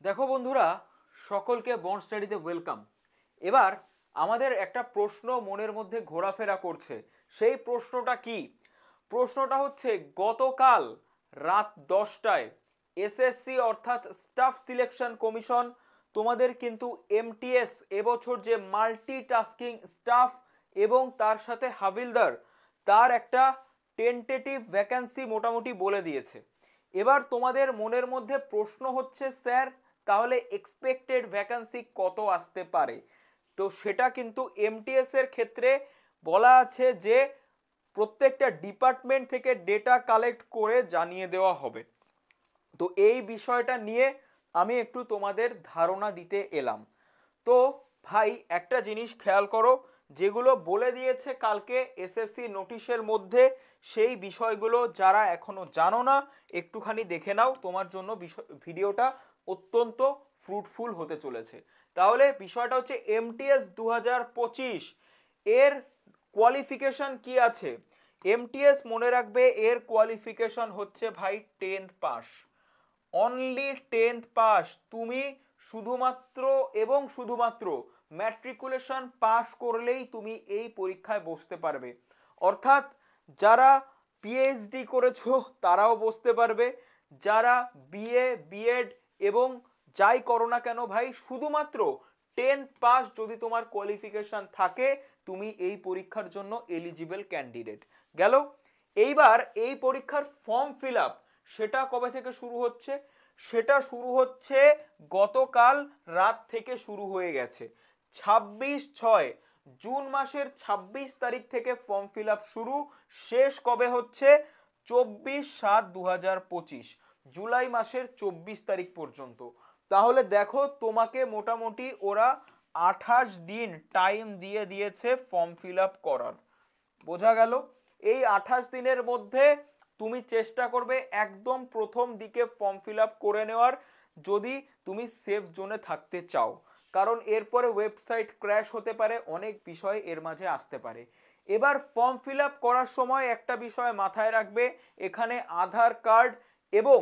দেখো বন্ধুরা, সকলকে বন্ড স্টাডিতে ওয়েলকাম। এবার আমাদের একটা প্রশ্ন মনের মধ্যে ঘোরাফেরা করছে। সেই প্রশ্নটা কি? প্রশ্নটা হচ্ছে, গতকাল রাত 10টায় এসএসসি অর্থাৎ স্টাফ সিলেকশন কমিশন তোমাদের কিন্তু এমটিএস এবছর যে মাল্টিটাস্কিং স্টাফ এবং তার সাথে হাবিলদার, তার একটা টেন্টেটিভ ভ্যাকান্সি মোটামুটি বলে দিয়েছে। এবার তোমাদের মনের মধ্যে প্রশ্ন হচ্ছে, স্যার তাহলে এক্সপেক্টেড ভ্যাকান্সি কত আসতে পারে? তো সেটা কিন্তু এমটিএস এর ক্ষেত্রে বলা আছে যে প্রত্যেকটা ডিপার্টমেন্ট থেকে ডেটা কালেক্ট করে জানিয়ে দেওয়া হবে। তো এই বিষয়টা নিয়ে আমি একটু তোমাদের ধারণা দিতে এলাম। তো ভাই, একটা জিনিস খেয়াল করো, যেগুলো বলে দিয়েছে কালকে এসএসসি নোটিশের মধ্যে, সেই বিষয়গুলো যারা এখনো জানো না একটুখানি দেখে নাও, তোমার জন্য ভিডিওটা অত্যন্ত ফ্রুটফুল হতে চলেছে। তাহলে বিষয়টা হচ্ছে এমটিএস 2025 এর কোয়ালিফিকেশন কি আছে। এমটিএস মনে রাখবে, এর কোয়ালিফিকেশন হচ্ছে ভাই 10th pass, only 10th pass. তুমি শুধুমাত্র এবং শুধুমাত্র ম্যাট্রিকুলেশন পাস করলেই তুমি এই পরীক্ষায় বসতে পারবে। অর্থাৎ যারা পিএইচডি করেছো তারাও বসতে পারবে, যারা বিএ বিএড এবং যাই করো না কেন ভাই, শুধুমাত্র 10th পাস যদি তোমার কোয়ালিফিকেশন থাকে, তুমি এই পরীক্ষার জন্য এলিজিবল ক্যান্ডিডেট। গেল। এইবার এই পরীক্ষার ফর্ম ফিল আপ সেটা কবে থেকে শুরু হচ্ছে? সেটা শুরু হচ্ছে গতকাল রাত থেকে শুরু হয়ে গেছে। 26/6 জুন মাসের 26 তারিখ থেকে ফর্ম ফিল আপ শুরু। শেষ কবে হচ্ছে? 24/7/2025, জুলাই মাসের 24 তারিখ পর্যন্ত। তাহলে দেখো, তোমাকে মোটামুটি ওরা 28 দিন টাইম দিয়ে দিয়েছে ফর্ম ফিল আপ করার। বোঝা গেল? এই 28 দিনের মধ্যে তুমি চেষ্টা করবে একদম প্রথম দিকে ফর্ম ফিল আপ করে নেওয়ার, যদি তুমি সেফ জোনে থাকতে চাও। কারণ এরপরে ওয়েবসাইট ক্র্যাশ হতে পারে, অনেক বিষয় এর মাঝে আসতে পারে। এবার ফর্ম ফিল আপ করার সময় একটা বিষয় মাথায় রাখবে, এখানে আধার কার্ড এবং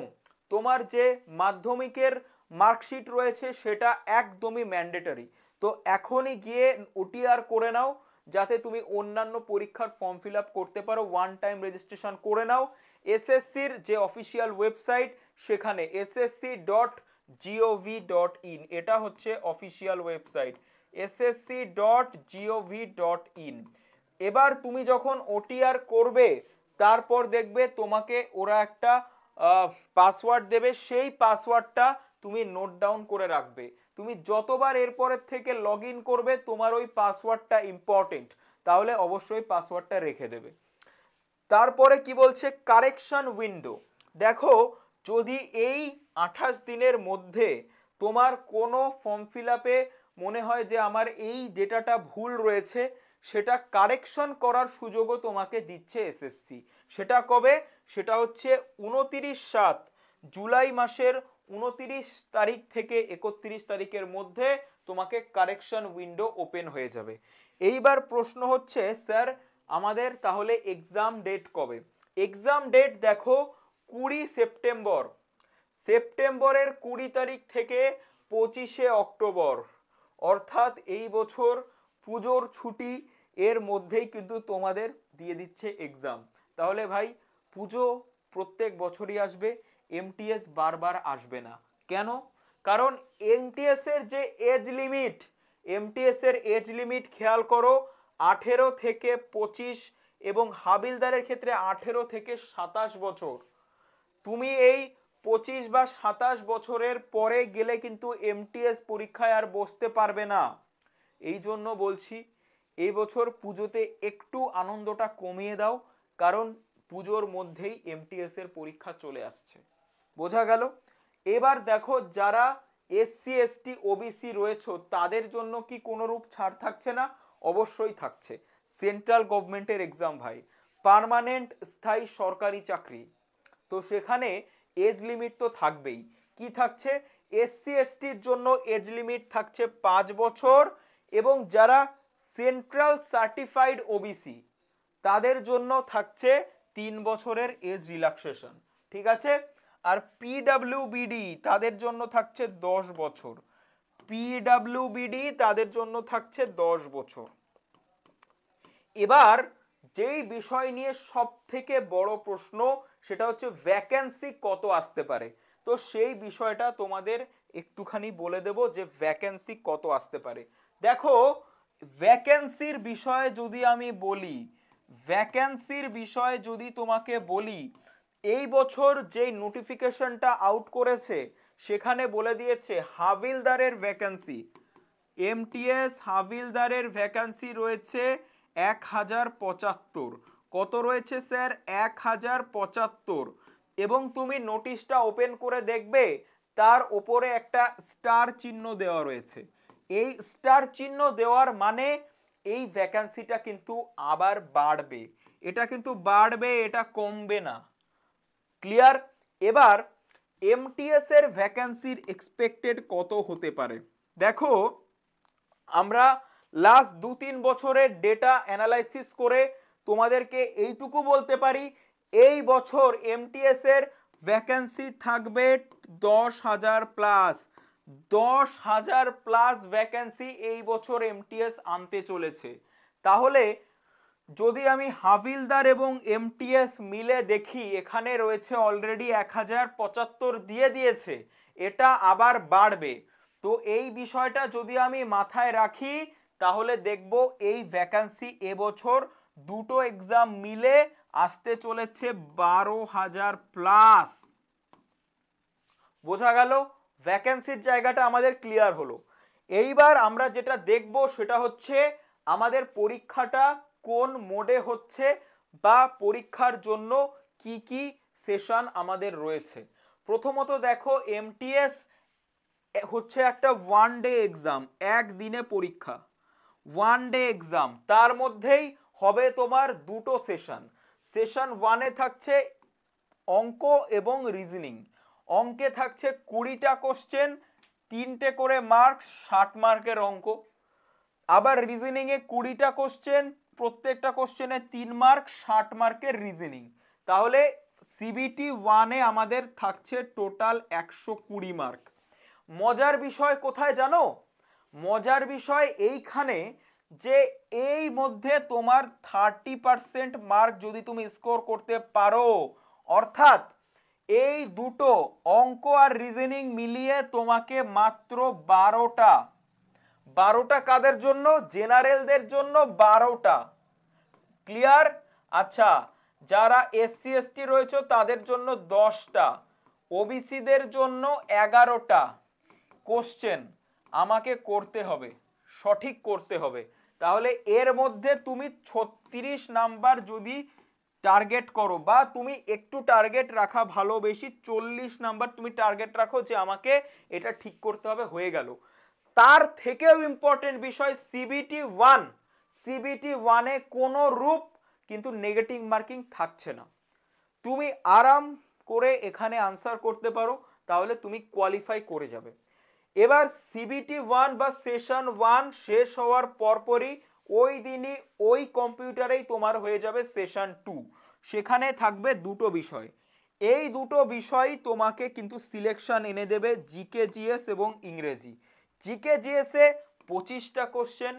তোমার যে মাধ্যমিকের মার্কশিট রয়েছে সেটা একদমই ম্যান্ডেটরি। তো এখনই গিয়ে ওটিআর করে নাও, যাতে তুমি অন্যান্য পরীক্ষার ফর্ম ফিল আপ করতে পারো। ওয়ান টাইম রেজিস্ট্রেশন করে নাও। এসএসসির যে অফিসিয়াল ওয়েবসাইট, সেখানে ssc.gov.in, এটা হচ্ছে অফিসিয়াল ওয়েবসাইট, ssc.gov.in। এবার তুমি যখন ওটিআর করবে, তারপর দেখবে তোমাকে ওরা একটা পাসওয়ার্ড দেবে, সেই পাসওয়ার্ডটা তুমি নোট ডাউন করে রাখবে। তুমি যতবার এরপরের থেকে লগ ইন করবে, তোমার ওই পাসওয়ার্ডটা ইম্পর্টেন্ট, তাহলে অবশ্যই পাসওয়ার্ডটা রেখে দেবে। তারপরে কি বলছে, কারেকশন উইন্ডো। দেখো, যদি এই 28 দিনের মধ্যে তোমার কোনো ফর্ম ফিল আপে মনে হয় যে আমার এই ডেটাটা ভুল রয়েছে, সেটা কারেকশন করার সুযোগও তোমাকে দিচ্ছে এসএসসি। সেটা কবে? সেটা হচ্ছে 29/7, জুলাই মাসের 29 তারিখ থেকে 31 তারিখের মধ্যে তোমাকে কারেকশন উইন্ডো ওপেন হয়ে যাবে। এইবার প্রশ্ন হচ্ছে, স্যার আমাদের তাহলে এক্সাম ডেট কবে? এক্সাম ডেট দেখো, 20 সেপ্টেম্বর। সেপ্টেম্বরের 20 তারিখ থেকে 25 অক্টোবর, অর্থাৎ এই বছর পুজোর ছুটি এর মধ্যেই কিন্তু তোমাদের দিয়ে দিচ্ছে এক্সাম। তাহলে ভাই, পুজো প্রত্যেক বছরই আসবে, এমটিএস বারবার আসবে না। কেন? কারণ এমটিএস এর যে এজ লিমিট, এমটিএস এর এজ লিমিট খেয়াল করো, 18 থেকে 25, এবং হাবিলদারের ক্ষেত্রে 18 থেকে 27 বছর। তুমি এই 25 বা 27 বছরের পরে গেলে কিন্তু এমটিএস পরীক্ষায় আর বসতে পারবে না। এই জন্য বলছি, এই বছর পুজোতে একটু আনন্দটা কমিয়ে দাও, কারণ পুজোর মধ্যেই এমটিএস এর পরীক্ষা চলে আসছে। বোঝা গেল? এবার দেখো, যারা এসসি এসটি ওবিসি রয়েছে তাদের জন্য কি কোনোরূপ ছাড় থাকছে না? অবশ্যই থাকছে। সেন্ট্রাল গভর্নমেন্টের এক্সাম ভাই, পার্মানেন্ট স্থায়ী সরকারি চাকরি, তো সেখানে এজ লিমিট তো থাকবেই। কি থাকছে? এসসি এসটির জন্য এজ লিমিট থাকছে 5 বছর, এবং যারা সেন্ট্রাল সার্টিফাইড ওবিসি তাদের জন্য থাকছে 3 বছরের এজ রিল্যাক্সেশন। ঠিক আছে? আর পিডব্লিউবিডি তাদের জন্য থাকছে 10 বছর। পিডব্লিউবিডি তাদের জন্য থাকছে 10 বছর। এবার যেই বিষয় নিয়ে সব থেকে বড় প্রশ্ন সেটা হচ্ছে ভ্যাকেন্সি কত আসতে পারে। তো সেই বিষয়টা তোমাদের একটুখানি বলে দেব যে ভ্যাকেন্সি কত আসতে পারে। দেখো ভ্যাকেন্সির বিষয়ে যদি আমি বলি, ভ্যাকেন্সির বিষয়ে যদি তোমাকে বলি, এই বছর যেই নোটিফিকেশনটা আউট করেছে সেখানে বলে দিয়েছে হাবিলদারের ভ্যাকেন্সি, এমটিএস হাবিলদারের ভ্যাকেন্সি রয়েছে 1075। কত রয়েছে স্যার? 1075। এবং তুমি নোটিশটা ওপেন করে দেখবে তার উপরে একটা স্টার চিহ্ন দেওয়া রয়েছে। এই স্টার চিহ্ন দেওয়ার মানে এই ভ্যাকেন্সিটা কিন্তু আবার বাড়বে, এটা কিন্তু বাড়বে, এটা কমবে না। ক্লিয়ার? এবার এমটিএস এর ভ্যাকেন্সির এক্সপেক্টেড কত হতে পারে? দেখো আমরা লাস্ট 2-3 বছরের ডেটা অ্যানালাইসিস করে তোমাদেরকে এইটুকু বলতে পারি, এই বছর এমটিএস এর ভ্যাকেন্সি থাকবে 10,000 প্লাস। 10,000 প্লাস ভ্যাকেন্সি এই বছর এমটিএস আনতে চলেছে। তাহলে যদি আমি হাবিলদার এবং এমটিএস মিলে দেখি, এখানে রয়েছে অলরেডি 1075 দিয়ে দিয়েছে, এটা আবার বাড়বে। তো এই বিষয়টা যদি আমি মাথায় রাখি তাহলে দেখব এই ভ্যাকেন্সি এবছর দুটো এক্সাম মিলে আসতে চলেছে 12,000 প্লাস। বোঝা গেল? ভ্যাকেন্সির জায়গাটা আমাদের ক্লিয়ার হলো। এইবার আমরা যেটা দেখব সেটা হচ্ছে আমাদের পরীক্ষাটা কোন মোডে হচ্ছে বা পরীক্ষার জন্য কি কি সেশন আমাদের রয়েছে। প্রথমত দেখো এমটিএস হচ্ছে একটা ওয়ান ডে এক্সাম, একদিনে পরীক্ষা, ওয়ান ডে এক্সাম। তার মধ্যেই হবে তোমার দুটো সেশন। সেশন 1-এ থাকছে অঙ্ক এবং রিজনিং। অঙ্কে থাকছে 20টা কোশ্চেন, 3টে করে মার্কস, 60 মার্কের অঙ্ক। আবার রিজনিং এ 20টা কোশ্চেন, প্রত্যেকটা কোশ্চেনে 3 মার্ক, 60 মার্কের রিজনিং। তাহলে সিবিটি 1-এ আমাদের থাকছে টোটাল 120 মার্ক। মজার বিষয় কোথায় জানো? মজার বিষয় এইখানে যে এই মধ্যে তোমার 30% মার্ক যদি তুমি স্কোর করতে পারো, অর্থাৎ এই দুটো অঙ্ক আর রিজনিং মিলিয়ে তোমাকে মাত্র 12টা কাদের জন্য? জেনারেলদের জন্য 12টা। ক্লিয়ার? আচ্ছা, যারা এসসি এসটি রয়েছে তাদের জন্য 10টা, ওবিসিদের জন্য 11টা কোশ্চেন আমাকে করতে হবে, সঠিক করতে হবে। তাহলে এর মধ্যে তুমি 36 নাম্বার যদি টার্গেট করো, বা তুমি একটু টার্গেট রাখা ভালো, বেশি 40 নাম্বার তুমি টার্গেট রাখো যে আমাকে এটা ঠিক করতে হবে, হয়ে গেল। তার থেকেও ইম্পর্টেন্ট বিষয় সিবিটি 1-এ কোনো রূপ কিন্তু নেগেটিভ মার্কিং থাকছে না। তুমি আরাম করে এখানে আনসার করতে পারো, তাহলে তুমি কোয়ালিফাই করে যাবে। এবার সিবিটি 1 বা সেশন 1 শেষ হওয়ার পরপরই ওই দিনই ওই কম্পিউটারেই তোমার হয়ে যাবে সেশন 2। সেখানে থাকবে দুটো বিষয়। এই দুটো বিষয় তোমাকে কিন্তু সিলেকশন এনে দেবে, জিকে জিএস এবং ইংরেজি। জিকে জিএস এ 25টা কোশ্চেন,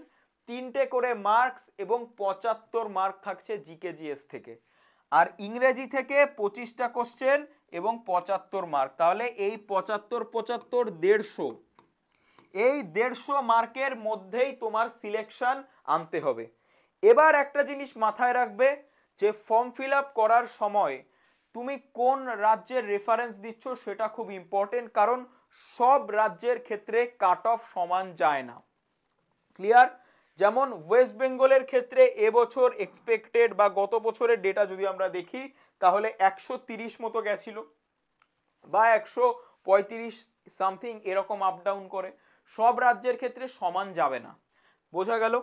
3টে করে মার্কস এবং 75 মার্ক থাকছে জিকে জিএস থেকে। আর ইংরেজি থেকে 25টা কোশ্চেন এবং 75 মার্ক। তাহলে এই 75 75 150, এই 150 মার্কের মধ্যেই তোমার সিলেকশন আনতে হবে। এবার একটা জিনিস মাথায় রাখবে যে ফর্ম ফিল আপ করার সময় তুমি কোন রাজ্যের রেফারেন্স দিচ্ছ সেটা খুব ইম্পর্টেন্ট, কারণ সব রাজ্যের ক্ষেত্রে কাট অফ সমান যায় না। ক্লিয়ার? যেমন ওয়েস্ট বেঙ্গলের ক্ষেত্রে এবছর এক্সপেক্টেড বা গত বছরের ডেটা যদি আমরা দেখি তাহলে 130 মতো গেছিল বা 135 সামথিং, এরকম আপ ডাউন করে। সব রাজ্যের ক্ষেত্রে সমান যাবে না। বোঝা গেল?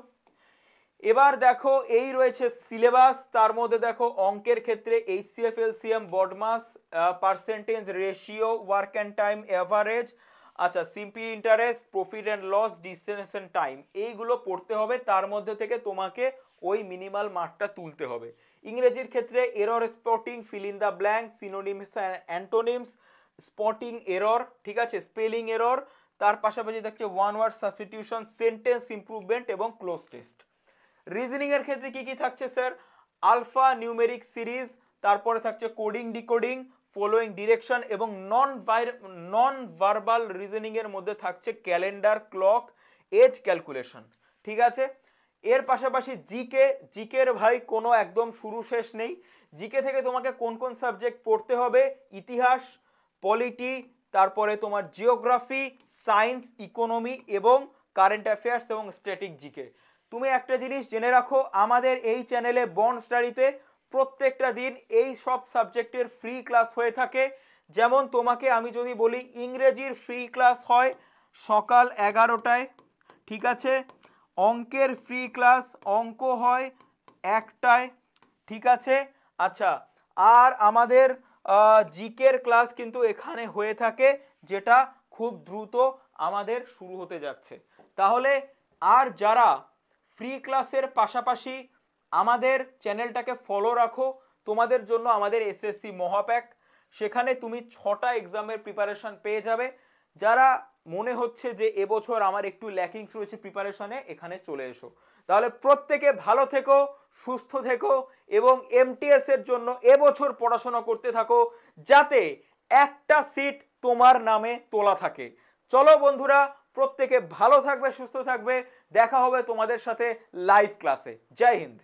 এবার দেখো এই রয়েছে সিলেবাস, তার মধ্যে দেখো অঙ্কের ক্ষেত্রে HCF LCM BODMAS percentage ratio work and time average, আচ্ছা simple interest profit and loss distance and time, এইগুলো পড়তে হবে। তার মধ্যে থেকে তোমাকে ওই মিনিমাল মার্কটা তুলতে হবে। ইংরেজির ক্ষেত্রে error spotting, fill in the blank, synonyms and antonyms, spotting error, ঠিক আছে, স্পেলিং এরর, তার পাশাপাশি থাকছে one word substitution, sentence improvement এবং ক্লোজ টেস্ট। রিজনিং এর ক্ষেত্রে কি কি থাকছে স্যার? আলফা নিউমেরিক সিরিজ, তারপরে থাকছে কোডিং ডিকোডিং, ফলোইং ডিরেকশন এবং নন ভার্বাল রিজনিং এর মধ্যে থাকছে ক্যালেন্ডার, ক্লক, এজ ক্যালকুলেশন, ঠিক আছে। এর পাশাপাশি জিকে, জিকের ভাই কোনো একদম শুরু শেষ নেই। জিকে থেকে তোমাকে কোন কোন সাবজেক্ট পড়তে হবে? ইতিহাস, পলিটি, তারপরে তোমার জিওগ্রাফি, সায়েন্স, ইকোনমি এবং কারেন্ট অ্যাফেয়ার্স এবং স্ট্যাটিক জিকে। তুমি একটা জিনিস জেনে রাখো, আমাদের এই চ্যানেলে বন্ড স্টাডিতে প্রত্যেকটা দিন এই সব সাবজেক্টের ফ্রি ক্লাস হয়ে থাকে। যেমন তোমাকে আমি যদি বলি, ইংরেজির ফ্রি ক্লাস হয় সকাল 11টায়, ঠিক আছে। অঙ্কের ফ্রি ক্লাস, অঙ্ক হয় 1টায়, ঠিক আছে। আচ্ছা, আর আমাদের জিকের ক্লাস কিন্তু এখানে হয়ে থাকে, যেটা খুব দ্রুত আমাদের শুরু হতে যাচ্ছে। তাহলে আর যারা ফ্রি ক্লাসের পাশাপাশি আমাদের চ্যানেলটাকে ফলো রাখো, তোমাদের জন্য আমাদের এসএসসি মহাপ্যাক, সেখানে তুমি 6টা এক্সামের প্রিপারেশন পেয়ে যাবে। যারা মনে হচ্ছে যে এবছর আমার একটু ল্যাকিংস রয়েছে প্রিপারেশনে, এখানে চলে এসো। তাহলে প্রত্যেকে ভালো থেকো, সুস্থ থেকো এবং এমটিএস এর জন্য এবছর পড়াশোনা করতে থাকো, যাতে একটা সিট তোমার নামে তোলা থাকে। চলো বন্ধুরা, প্রত্যেকে ভালো থাকবে, সুস্থ থাকবে, দেখা হবে তোমাদের সাথে লাইভ ক্লাসে। জয় হিন্দ।